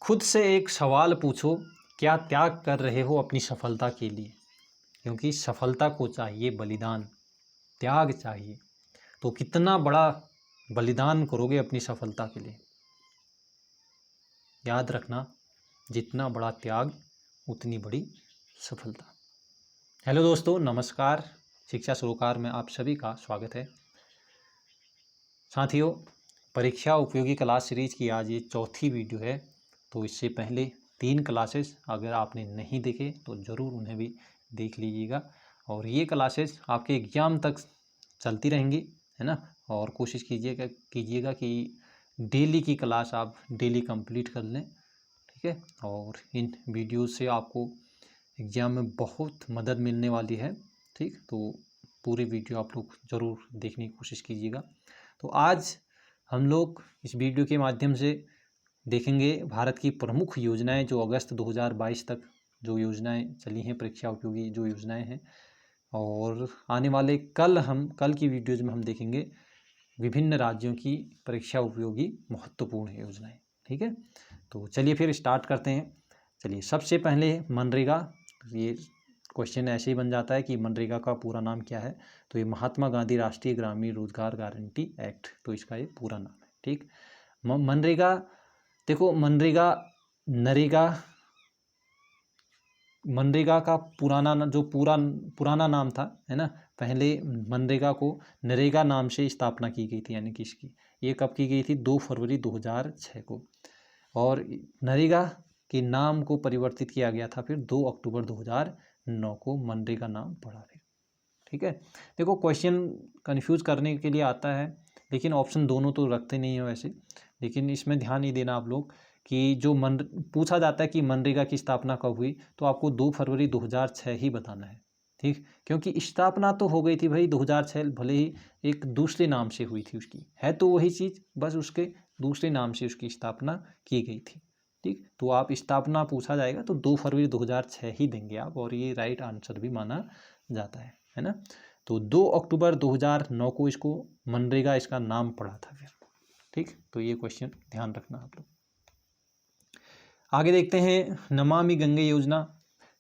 खुद से एक सवाल पूछो, क्या त्याग कर रहे हो अपनी सफलता के लिए? क्योंकि सफलता को चाहिए बलिदान, त्याग चाहिए। तो कितना बड़ा बलिदान करोगे अपनी सफलता के लिए? याद रखना, जितना बड़ा त्याग उतनी बड़ी सफलता। हेलो दोस्तों, नमस्कार। शिक्षा सरोकार में आप सभी का स्वागत है। साथियों, परीक्षा उपयोगी क्लास सीरीज की आज ये चौथी वीडियो है। तो इससे पहले 3 क्लासेस अगर आपने नहीं देखे तो ज़रूर उन्हें भी देख लीजिएगा। और ये क्लासेस आपके एग्ज़ाम तक चलती रहेंगी, है ना। और कोशिश कीजिएगा कि डेली की क्लास आप डेली कंप्लीट कर लें, ठीक है। और इन वीडियो से आपको एग्ज़ाम में बहुत मदद मिलने वाली है, ठीक। तो पूरी वीडियो आप लोग ज़रूर देखने की कोशिश कीजिएगा। तो आज हम लोग इस वीडियो के माध्यम से देखेंगे भारत की प्रमुख योजनाएं, जो अगस्त 2022 तक जो योजनाएं चली हैं, परीक्षा उपयोगी जो योजनाएं हैं। और आने वाले कल की वीडियोज़ में हम देखेंगे विभिन्न राज्यों की परीक्षा उपयोगी महत्वपूर्ण योजनाएं, ठीक है। तो चलिए फिर स्टार्ट करते हैं। चलिए, सबसे पहले मनरेगा। ये क्वेश्चन ऐसे ही बन जाता है कि मनरेगा का पूरा नाम क्या है। तो ये महात्मा गांधी राष्ट्रीय ग्रामीण रोजगार गारंटी एक्ट, तो इसका ये पूरा नाम है, ठीक। मनरेगा, देखो मनरेगा मनरेगा का पुराना नाम था, है ना। पहले मनरेगा को नरेगा नाम से स्थापना की गई थी, यानी कि इसकी ये कब की गई थी? 2 फरवरी 2006 को। और नरेगा के नाम को परिवर्तित किया गया था फिर 2 अक्टूबर 2009 को मनरेगा नाम पड़ा फिर, ठीक है। देखो, क्वेश्चन कंफ्यूज करने के लिए आता है, लेकिन ऑप्शन दोनों तो रखते नहीं है वैसे। लेकिन इसमें ध्यान नहीं देना आप लोग कि जो पूछा जाता है कि मनरेगा की स्थापना कब हुई, तो आपको 2 फरवरी 2006 ही बताना है, ठीक। क्योंकि स्थापना तो हो गई थी भाई 2006, भले ही एक दूसरे नाम से हुई थी, उसकी है तो वही चीज़, बस उसके दूसरे नाम से उसकी स्थापना की गई थी, ठीक। तो आप स्थापना पूछा जाएगा तो 2 फरवरी 2006 ही देंगे आप, और ये राइट आंसर भी माना जाता है ना। तो 2 अक्टूबर 2009 को इसको मनरेगा इसका नाम पड़ा था फिर, ठीक। तो ये क्वेश्चन ध्यान रखना आप लोग। आगे देखते हैं नमामि गंगे योजना।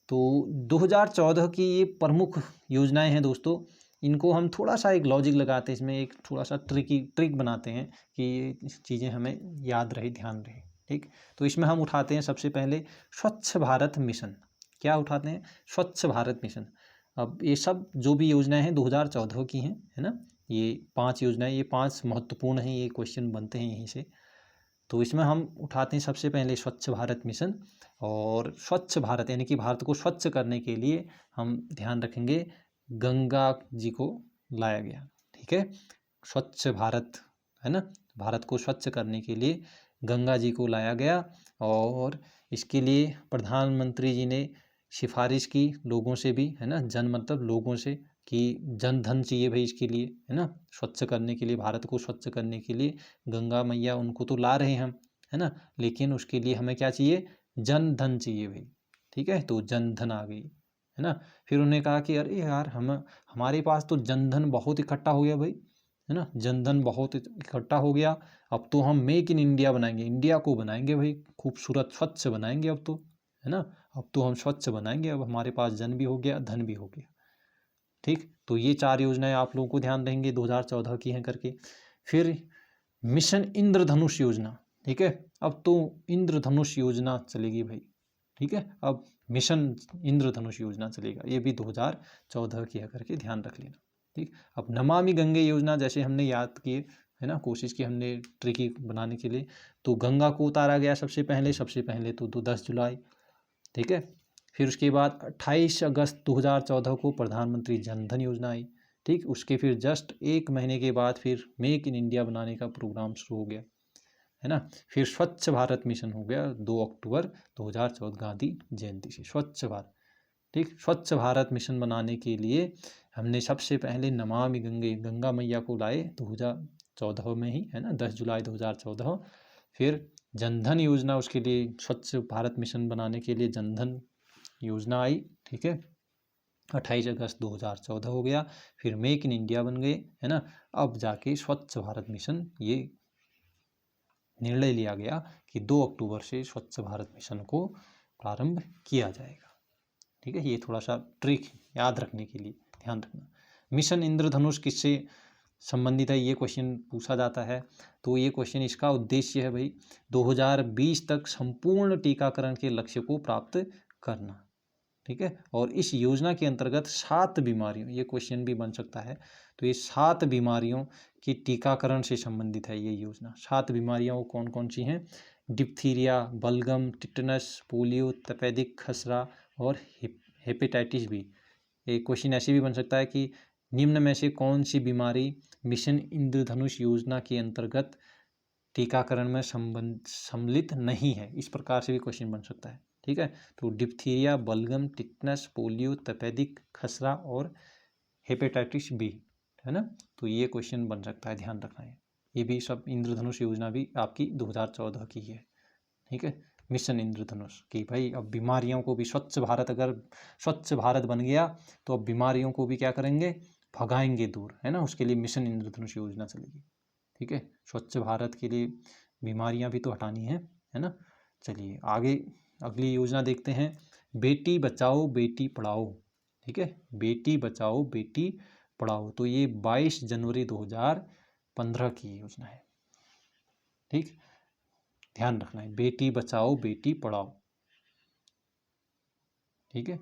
तो 2014 की ये प्रमुख योजनाएं हैं दोस्तों। इनको हम थोड़ा सा एक लॉजिक लगाते हैं, इसमें एक थोड़ा सा ट्रिक बनाते हैं कि ये चीज़ें हमें याद रहे, ध्यान रहे, ठीक। तो इसमें हम उठाते हैं सबसे पहले स्वच्छ भारत मिशन। क्या उठाते हैं? स्वच्छ भारत मिशन। अब ये सब जो भी योजनाएं हैं 2014 की हैं, है ना। ये 5 योजनाएं, ये 5 महत्वपूर्ण हैं, ये क्वेश्चन बनते हैं यहीं से। तो इसमें हम उठाते हैं सबसे पहले स्वच्छ भारत मिशन। और स्वच्छ भारत यानी कि भारत को स्वच्छ करने के लिए हम ध्यान रखेंगे गंगा जी को लाया गया, ठीक है। स्वच्छ भारत, है ना। भारत को स्वच्छ करने के लिए गंगा जी को लाया गया। और इसके लिए प्रधानमंत्री जी ने सिफारिश की लोगों से भी, है ना। जन मतलब लोगों से, कि जन धन चाहिए भाई इसके लिए, है ना। स्वच्छ करने के लिए, भारत को स्वच्छ करने के लिए गंगा मैया उनको तो ला रहे हैं हम, है ना। लेकिन उसके लिए हमें क्या चाहिए? जन धन चाहिए भाई, ठीक है। तो जन धन आ गई, है ना। फिर उन्होंने कहा कि अरे यार, हमारे पास तो जन धन बहुत इकट्ठा हो गया भाई, है ना। जन धन बहुत इकट्ठा हो गया, अब तो हम मेक इन इंडिया बनाएंगे, इंडिया को बनाएंगे भाई खूबसूरत, स्वच्छ बनाएंगे अब तो, है ना। अब तो हम स्वच्छ बनाएंगे, अब हमारे पास जन भी हो गया, धन भी हो गया, ठीक। तो ये 4 योजनाएं आप लोगों को ध्यान रहेंगे 2014 की हैं करके। फिर मिशन इंद्रधनुष योजना, ठीक है। अब तो इंद्रधनुष योजना चलेगी भाई, ठीक है। अब मिशन इंद्रधनुष योजना चलेगा, ये भी 2014 की है करके ध्यान रख लेना, ठीक। अब नमामि गंगे योजना, जैसे हमने याद किए, है ना, कोशिश की हमने ट्रिकी बनाने के लिए। तो गंगा को उतारा गया सबसे पहले तो 10 जुलाई, ठीक है। फिर उसके बाद 28 अगस्त 2014 को प्रधानमंत्री जन धन योजना आई, ठीक। उसके फिर जस्ट 1 महीने के बाद फिर मेक इन इंडिया बनाने का प्रोग्राम शुरू हो गया, है ना। फिर स्वच्छ भारत मिशन हो गया 2 अक्टूबर 2014 गांधी जयंती से, स्वच्छ भारत, ठीक। स्वच्छ भारत मिशन बनाने के लिए हमने सबसे पहले नमामि गंगे, गंगा मैया को लाए 2014 में ही, है ना, 10 जुलाई 2014। फिर जनधन योजना, उसके लिए स्वच्छ भारत मिशन बनाने के लिए जनधन योजना आई, ठीक है। 28 अगस्त 2014 हो गया। फिर मेक इन इंडिया बन गए, है ना। अब जाके स्वच्छ भारत मिशन ये निर्णय लिया गया कि 2 अक्टूबर से स्वच्छ भारत मिशन को प्रारंभ किया जाएगा। ठीक है, ये थोड़ा सा ट्रिक याद रखने के लिए ध्यान रखना। मिशन इंद्रधनुष किससे संबंधित है, ये क्वेश्चन पूछा जाता है। तो ये क्वेश्चन, इसका उद्देश्य है भाई 2020 तक संपूर्ण टीकाकरण के लक्ष्य को प्राप्त करना। ठीक है, और इस योजना के अंतर्गत 7 बीमारियों, ये क्वेश्चन भी बन सकता है, तो ये 7 बीमारियों की टीकाकरण से संबंधित है ये योजना। 7 बीमारियां वो कौन कौन सी हैं? डिप्थीरिया, बलगम, टिटनस, पोलियो, तपेदिक, खसरा और हेपेटाइटिस बी। एक क्वेश्चन ऐसे भी बन सकता है कि निम्न में से कौन सी बीमारी मिशन इंद्रधनुष योजना के अंतर्गत टीकाकरण में सम्मिलित नहीं है, इस प्रकार से भी क्वेश्चन बन सकता है। ठीक है, तो डिप्थीरिया, बलगम, टिटनस, पोलियो, तपेदिक, खसरा और हेपेटाइटिस बी, है ना। तो ये क्वेश्चन बन सकता है, ध्यान रखना है। ये भी सब इंद्रधनुष योजना भी आपकी 2014 की है। ठीक है, मिशन इंद्रधनुष की भाई अब बीमारियों को भी स्वच्छ भारत, अगर स्वच्छ भारत बन गया तो अब बीमारियों को भी क्या करेंगे, भगाएंगे दूर, है ना। उसके लिए मिशन इंद्रधनुष योजना चलेगी। ठीक है, स्वच्छ भारत के लिए बीमारियां भी तो हटानी है ना। चलिए आगे अगली योजना देखते हैं, बेटी बचाओ बेटी पढ़ाओ। ठीक है, बेटी बचाओ बेटी पढ़ाओ, तो ये 22 जनवरी 2015 की योजना है। ठीक, ध्यान रखना है, बेटी बचाओ बेटी पढ़ाओ। ठीक है,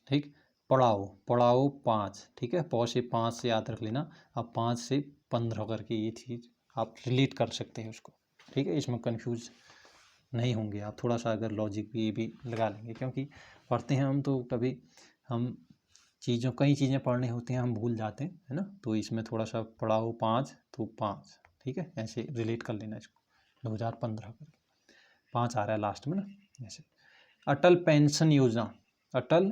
ठीक, पढ़ाओ, पढ़ाओ 5। ठीक है, पौ से 5 से याद रख लेना, अब 5 से 15 करके ये चीज़ आप रिलेट कर सकते हैं उसको। ठीक है, इसमें कंफ्यूज नहीं होंगे आप, थोड़ा सा अगर लॉजिक भी ये भी लगा लेंगे, क्योंकि पढ़ते हैं हम तो कभी हम कई चीज़ें पढ़ने होते हैं हम भूल जाते हैं, है ना। तो इसमें थोड़ा सा पढ़ाओ 5 तो 5, ठीक है, ऐसे रिलेट कर लेना इसको, 2015 का 5 आ रहा है लास्ट में ना ऐसे। अटल पेंशन योजना, अटल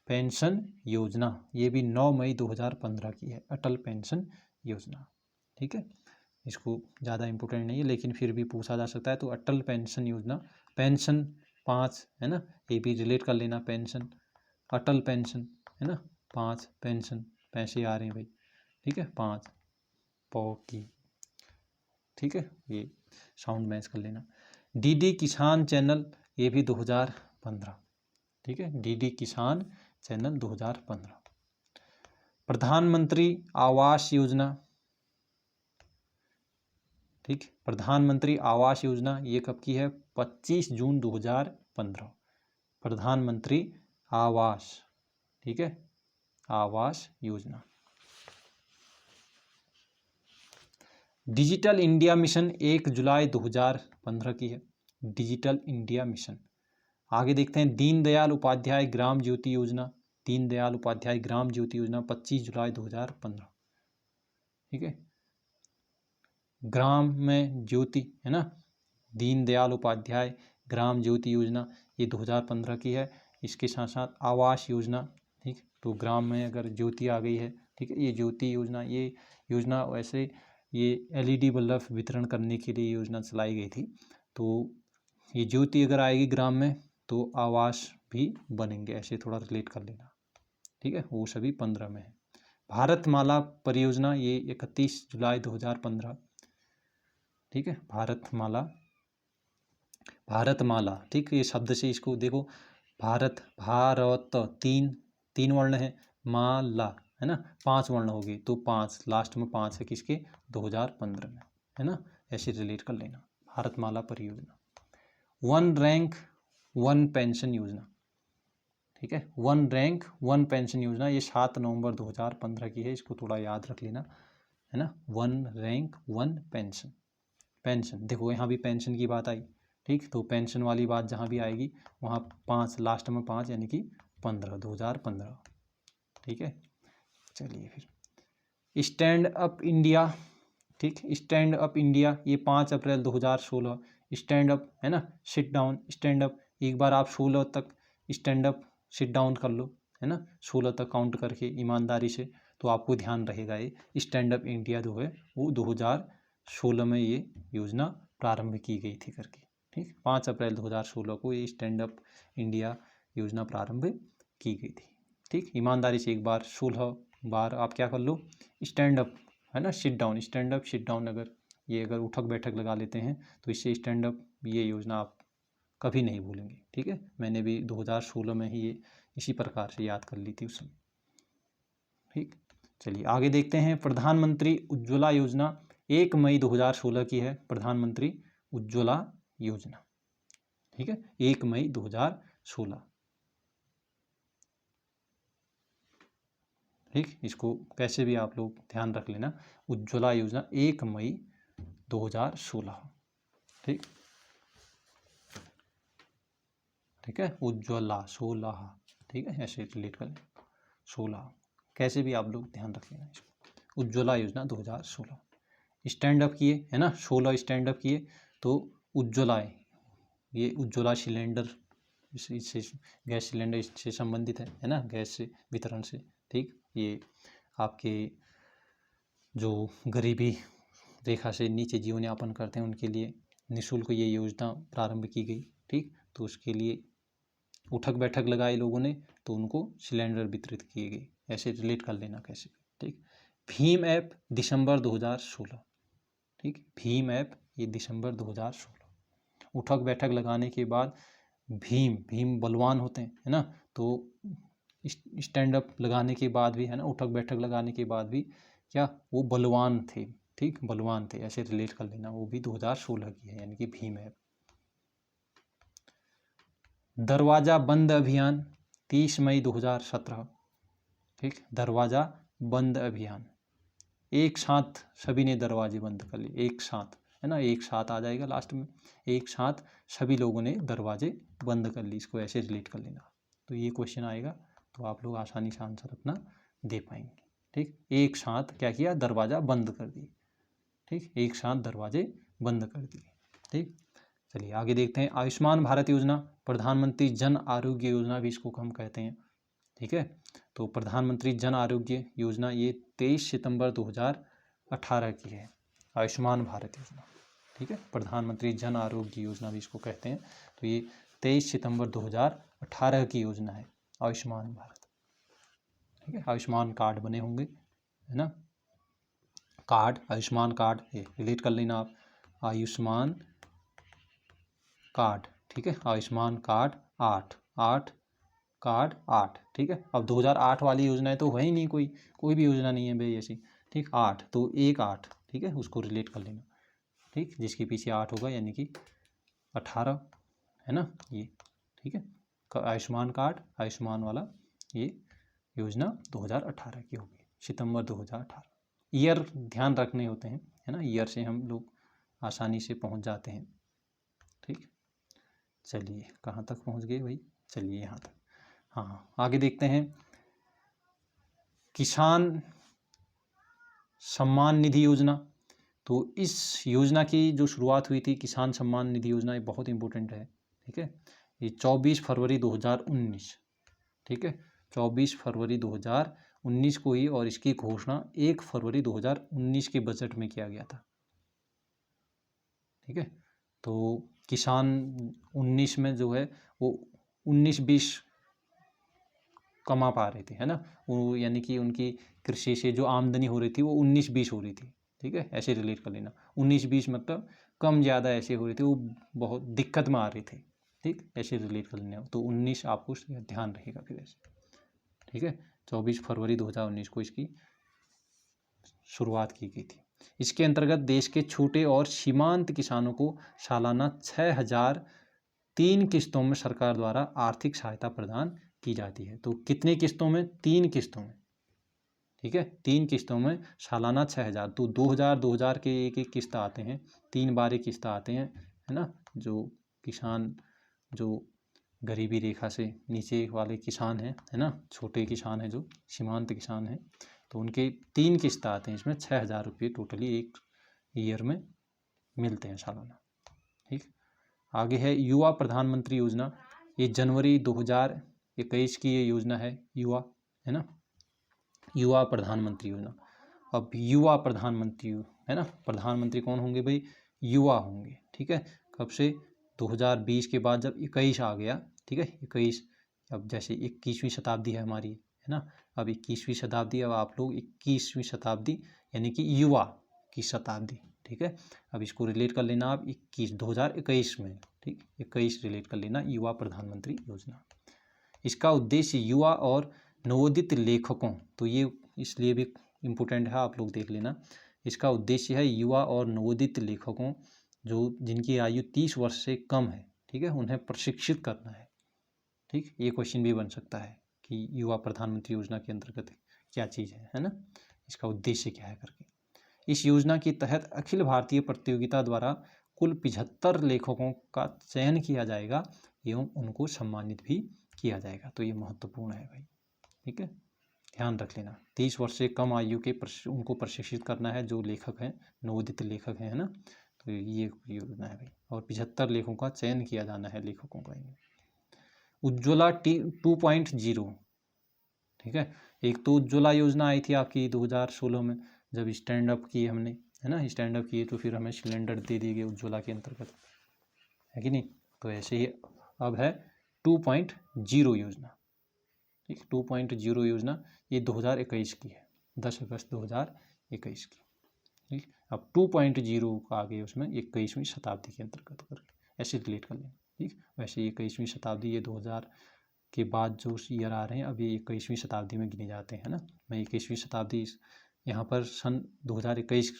पेंशन योजना, ये भी 9 मई 2015 की है, अटल पेंशन योजना। ठीक है, इसको ज़्यादा इम्पोर्टेंट नहीं है लेकिन फिर भी पूछा जा सकता है। तो अटल पेंशन योजना, पेंशन 5 है ना, ये भी रिलेट कर लेना, पेंशन, अटल पेंशन, है ना, 5 पेंशन, पैसे आ रहे हैं भाई। ठीक है, 5 पौ की। ठीक है, ये साउंड मैच कर लेना। डीडी किसान चैनल, ये भी 2015। ठीक है, डीडी किसान चैनल 2015। प्रधानमंत्री आवास योजना, ठीक, प्रधानमंत्री आवास योजना ये कब की है? 25 जून 2015, प्रधानमंत्री आवास, ठीक है, Awas Yojana. Digital India mission 1 जुलाई 2015 की है, डिजिटल इंडिया मिशन। आगे देखते हैं, दीनदयाल उपाध्याय ग्राम ज्योति योजना, दीनदयाल उपाध्याय ग्राम ज्योति योजना 25 जुलाई 2015। ठीक है, ग्राम में ज्योति, है ना, दीनदयाल उपाध्याय ग्राम ज्योति योजना ये 2015 की है। इसके साथ साथ आवास योजना, ठीक, तो ग्राम में अगर ज्योति आ गई है, ठीक है, ये ज्योति योजना, ये योजना वैसे ये एलईडी बल्ब वितरण करने के लिए योजना चलाई गई थी। तो ये ज्योति अगर आएगी ग्राम में तो आवास भी बनेंगे, ऐसे थोड़ा रिलेट कर लेना। ठीक है, वो सभी 15 में है। भारतमाला परियोजना ये 31 जुलाई 2015। ठीक है, भारतमाला, भारतमाला, ठीक, ये शब्द से इसको देखो, भारत, भारत, तीन वर्ण है, माला, है ना, 5 वर्ण हो गए, तो 5 लास्ट में 5 है किसके? 2015 में, है ना, ऐसे रिलेट कर लेना। भारतमाला परियोजना। वन रैंक वन पेंशन योजना, ठीक है, वन रैंक वन पेंशन योजना ये 7 नवंबर 2015 की है, इसको थोड़ा याद रख लेना, है ना। One rank one pension, pension देखो यहाँ भी पेंशन की बात आई, ठीक, तो पेंशन वाली बात जहाँ भी आएगी वहाँ 5 लास्ट में 5 यानी कि 15, 2015। ठीक है, चलिए फिर स्टैंड अप इंडिया, ठीक, स्टैंड अप इंडिया ये 5 अप्रैल 2016, स्टैंड अप, है ना, सिट डाउन, स्टैंड अप, एक बार आप 16 तक स्टैंड अप सिट डाउन कर लो, है ना, 16 तक काउंट करके ईमानदारी से, तो आपको ध्यान रहेगा ये स्टैंड अप इंडिया जो है वो 2016 में ये योजना प्रारंभ की गई थी करके। ठीक, 5 अप्रैल 2016 को ये स्टैंड अप इंडिया योजना प्रारंभ की गई थी। ठीक, ईमानदारी से एक बार 16 बार आप क्या कर लो, स्टैंड अप है ना, sit down, stand up sit down, अगर ये अगर उठक बैठक लगा लेते हैं तो इससे स्टैंड अप ये योजना आप कभी नहीं भूलेंगे। ठीक है, मैंने भी 2016 में ही ये इसी प्रकार से याद कर ली थी उस समय। ठीक, चलिए आगे देखते हैं। प्रधानमंत्री उज्ज्वला योजना 1 मई 2016 की है, प्रधानमंत्री उज्ज्वला योजना। ठीक है, 1 मई 2016। ठीक, इसको कैसे भी आप लोग ध्यान रख लेना, उज्ज्वला योजना 1 मई 2016। ठीक, ठीक है, उज्ज्वला 16। ठीक है, ऐसे रिलेट कर लें 16, कैसे भी आप लोग ध्यान रख लेना इसको। उज्ज्वला योजना 2016 स्टैंड अप किए, है ना, 16 स्टैंड अप किए, तो उज्ज्वला ये उज्ज्वला सिलेंडर इससे गैस सिलेंडर इससे संबंधित है ना, गैस से वितरण से। ठीक, ये आपके जो गरीबी रेखा से नीचे जीवन यापन करते हैं उनके लिए निःशुल्क ये योजना प्रारंभ की गई। ठीक, तो उसके लिए उठक बैठक लगाए लोगों ने, तो उनको सिलेंडर वितरित किए गए, ऐसे रिलेट कर लेना कैसे। ठीक, भीम ऐप दिसंबर 2016। ठीक, भीम ऐप ये दिसंबर 2016। उठक बैठक लगाने के बाद भीम बलवान होते हैं, है ना, तो स्टैंड अप लगाने के बाद भी, है ना, उठक बैठक लगाने के बाद भी क्या वो बलवान थे। ठीक, बलवान थे, ऐसे रिलेट कर लेना, वो भी 2016 की है, यानी कि भीम ऐप। दरवाजा बंद अभियान 30 मई 2017। ठीक, दरवाजा बंद अभियान, एक साथ सभी ने दरवाजे बंद कर लिए, एक साथ, है ना, एक साथ आ जाएगा लास्ट में, एक साथ सभी लोगों ने दरवाजे बंद कर लिए, इसको ऐसे रिलेट कर लेना। तो ये क्वेश्चन आएगा तो आप लोग आसानी से आंसर अपना दे पाएंगे। ठीक, एक साथ क्या किया, दरवाज़ा बंद कर दिए। ठीक, एक साथ दरवाजे बंद कर दिए। ठीक, चलिए आगे देखते हैं। आयुष्मान भारत योजना, प्रधानमंत्री जन आरोग्य योजना भी इसको हम कहते हैं। ठीक है, तो प्रधानमंत्री जन आरोग्य योजना ये 23 सितंबर 2018 की है, आयुष्मान भारत योजना। ठीक है, प्रधानमंत्री जन आरोग्य योजना भी इसको कहते हैं, तो ये 23 सितंबर 2018 की योजना है, आयुष्मान भारत। ठीक है, आयुष्मान कार्ड बने होंगे, है ना, कार्ड, आयुष्मान कार्ड, ये रिलेट कर लेना आप, आयुष्मान कार्ड। ठीक है, आयुष्मान कार्ड 8 कार्ड 8। ठीक है, अब 2008 वाली योजनाएं तो है ही नहीं, कोई भी योजना नहीं है भाई ऐसी। ठीक, 8 तो 8, ठीक है, उसको रिलेट कर लेना। ठीक, जिसके पीछे 8 होगा यानी कि 18, है ना ये। ठीक है, आयुष्मान कार्ड, आयुष्मान वाला ये योजना 2018 की होगी, सितंबर 2018। ईयर ध्यान रखने होते हैं, है ना, ईयर से हम लोग आसानी से पहुंच जाते हैं। ठीक, चलिए कहाँ तक पहुंच गए भाई, चलिए यहाँ तक। हाँ, आगे देखते हैं। किसान सम्मान निधि योजना, तो इस योजना की जो शुरुआत हुई थी, किसान सम्मान निधि योजना, ये बहुत इंपॉर्टेंट है। ठीक है, ये 24 फरवरी 2019। ठीक है, 24 फरवरी 2019 को ही, और इसकी घोषणा 1 फरवरी 2019 के बजट में किया गया था। ठीक है, तो किसान 19 में जो है वो 19-20 कमा पा रहे थे, है ना, वो यानी कि उनकी कृषि से जो आमदनी हो रही थी वो 19-20 हो रही थी। ठीक है, ऐसे रिलेट कर लेना, 19-20 मतलब कम ज़्यादा ऐसे हो रही थी, वो बहुत दिक्कत में आ रही थी। ठीक, ऐसे रिलेट कर लेना, तो 19 आपको ध्यान रहेगा फिर ऐसे। ठीक है, 24 फरवरी 2019 को इसकी शुरुआत की गई थी। इसके अंतर्गत देश के छोटे और सीमांत किसानों को सालाना 6,000 3 किस्तों में सरकार द्वारा आर्थिक सहायता प्रदान की जाती है। तो कितने किस्तों में, 3 किस्तों में। ठीक है, 3 किस्तों में सालाना 6,000, तो 2,000 के एक किस्त आते हैं, 3 बार किस्त आते हैं, है ना, जो किसान जो गरीबी रेखा से नीचे वाले किसान हैं, है ना, छोटे किसान हैं, जो सीमांत किसान हैं, तो उनके 3 किस्त आते हैं, इसमें 6,000 रुपये टोटली एक ईयर में मिलते हैं सालाना। ठीक, आगे है युवा प्रधानमंत्री योजना, ये जनवरी 2021 की ये योजना है, युवा, है ना, युवा प्रधानमंत्री योजना। अब युवा प्रधानमंत्री, है ना, प्रधानमंत्री कौन होंगे भाई, युवा होंगे। ठीक है, कब से, 2020 के बाद जब 21 आ गया। ठीक है, 21, अब जैसे 21वीं शताब्दी है हमारी, है ना, अब 21वीं शताब्दी, अब आप लोग 21वीं शताब्दी यानी कि युवा की शताब्दी। ठीक है, अब इसको रिलेट कर लेना आप 2021 में। ठीक, 21 रिलेट कर लेना, युवा प्रधानमंत्री योजना। इसका उद्देश्य युवा और नवोदित लेखकों, तो ये इसलिए भी इम्पोर्टेंट है, आप लोग देख लेना। इसका उद्देश्य है युवा और नवोदित लेखकों जो जिनकी आयु 30 वर्ष से कम है, ठीक है, उन्हें प्रशिक्षित करना है। ठीक, ये क्वेश्चन भी बन सकता है कि युवा प्रधानमंत्री योजना के अंतर्गत क्या चीज़ है ना, इसका उद्देश्य क्या है करके। इस योजना के तहत अखिल भारतीय प्रतियोगिता द्वारा कुल 75 लेखकों का चयन किया जाएगा एवं उनको सम्मानित भी किया जाएगा। तो ये महत्वपूर्ण है भाई। ठीक है, ध्यान रख लेना। 30 वर्ष से कम आयु के उनको प्रशिक्षित करना है, जो लेखक हैं, नवोदित लेखक हैं, है ना। तो ये योजना है भाई। और 75 लेखकों का चयन किया जाना है, लेखकों का। उज्ज्वला 2.0। ठीक है, एक तो उज्ज्वला योजना आई थी आपकी 2016 में, जब स्टैंड अप किए हमने, है ना, स्टैंड अप किए तो फिर हमें सिलेंडर दे दिए गए उज्ज्वला के अंतर्गत, है कि नहीं। तो ऐसे ही अब है 2.0 योजना। ठीक, 2.0 योजना ये 2021 की है, 10 अगस्त 2021 की। ठीक, अब 2.0 का आगे उसमें 21वीं शताब्दी के अंतर्गत करके ऐसे रिलेट कर लें। ठीक, वैसे 21वीं शताब्दी ये 2000 के बाद जो ईयर आ रहे हैं, अब ये 21वीं शताब्दी में गिने जाते हैं ना। मैं 21वीं शताब्दी यहाँ पर सन 2021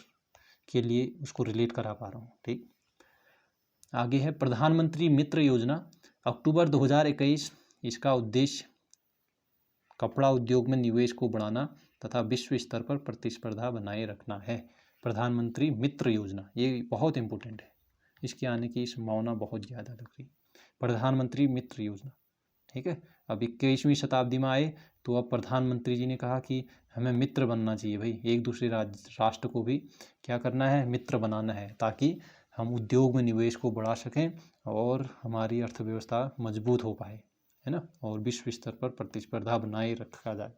के लिए उसको रिलेट करा पा रहा हूँ। ठीक, आगे है प्रधानमंत्री मित्र योजना, अक्टूबर 2021। इसका उद्देश्य कपड़ा उद्योग में निवेश को बढ़ाना तथा विश्व स्तर पर प्रतिस्पर्धा बनाए रखना है। प्रधानमंत्री मित्र योजना ये बहुत इंपॉर्टेंट है, इसके आने की संभावना बहुत ज़्यादा लग रही। प्रधानमंत्री मित्र योजना, ठीक है। अब 21वीं शताब्दी में आए तो अब प्रधानमंत्री जी ने कहा कि हमें मित्र बनना चाहिए भाई, एक दूसरे राष्ट्र को भी क्या करना है, मित्र बनाना है, ताकि हम उद्योग में निवेश को बढ़ा सकें और हमारी अर्थव्यवस्था मजबूत हो पाए, है ना, और विश्व स्तर पर प्रतिस्पर्धा बनाए रखा जाए।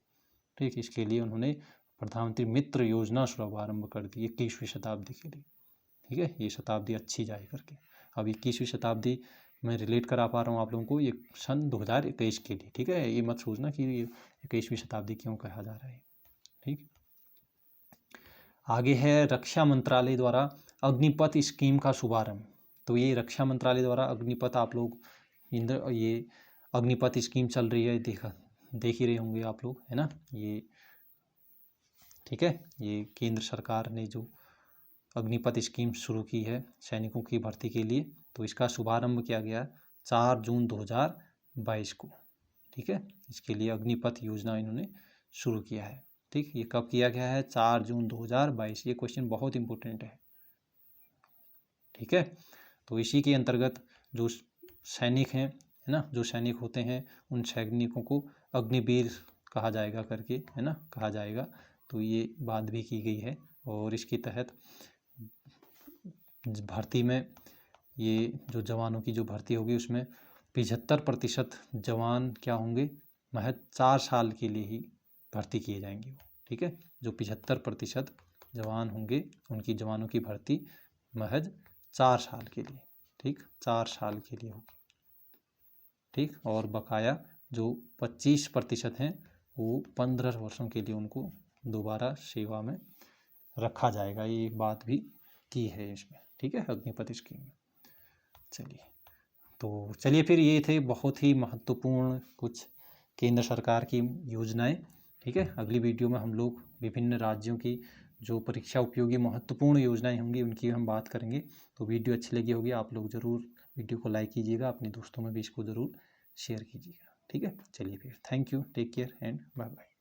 ठीक, इसके लिए उन्होंने प्रधानमंत्री मित्र योजना शुभारंभ कर दी 21वीं शताब्दी के लिए। ठीक है, ये शताब्दी अच्छी जाए करके। अब 21वीं शताब्दी मैं रिलेट करा पा रहा हूँ आप लोगों को ये सन 2021 के लिए। ठीक है, ये मत सोचना कि 21वीं शताब्दी क्यों कहा जा रहा है। ठीक, आगे है रक्षा मंत्रालय द्वारा अग्निपथ स्कीम का शुभारंभ। तो ये रक्षा मंत्रालय द्वारा अग्निपथ, आप लोग ये अग्निपथ स्कीम चल रही है, देख ही रहे होंगे आप लोग, है ना ये। ठीक है, ये केंद्र सरकार ने जो अग्निपथ स्कीम शुरू की है सैनिकों की भर्ती के लिए, तो इसका शुभारंभ किया गया 4 जून 2022 को। ठीक है, इसके लिए अग्निपथ योजना इन्होंने शुरू किया है। ठीक, ये कब किया गया है, 4 जून 2022। ये क्वेश्चन बहुत इंपॉर्टेंट है। ठीक है, तो इसी के अंतर्गत जो सैनिक हैं, है ना, जो सैनिक होते हैं उन सैनिकों को अग्निवीर कहा जाएगा करके, है ना, कहा जाएगा। तो ये बात भी की गई है और इसके तहत भर्ती में ये जो जवानों की जो भर्ती होगी उसमें 75% जवान क्या होंगे, महज 4 साल के लिए ही भर्ती किए जाएंगे। ठीक है, जो 75% जवान होंगे उनकी जवानों की भर्ती महज 4 साल के लिए, ठीक, 4 साल के लिए होगी। ठीक, और बकाया जो 25% हैं वो 15 वर्षों के लिए उनको दोबारा सेवा में रखा जाएगा। ये बात भी की है इसमें। ठीक है, अग्निपथ स्कीम में। चलिए फिर ये थे बहुत ही महत्वपूर्ण कुछ केंद्र सरकार की योजनाएं। ठीक है, अगली वीडियो में हम लोग विभिन्न राज्यों की जो परीक्षा उपयोगी महत्वपूर्ण योजनाएं होंगी उनकी हम बात करेंगे। तो वीडियो अच्छी लगी होगी, आप लोग ज़रूर वीडियो को लाइक कीजिएगा, अपने दोस्तों में भी इसको ज़रूर शेयर कीजिएगा। ठीक है, चलिए फिर, thank you, take care and bye bye.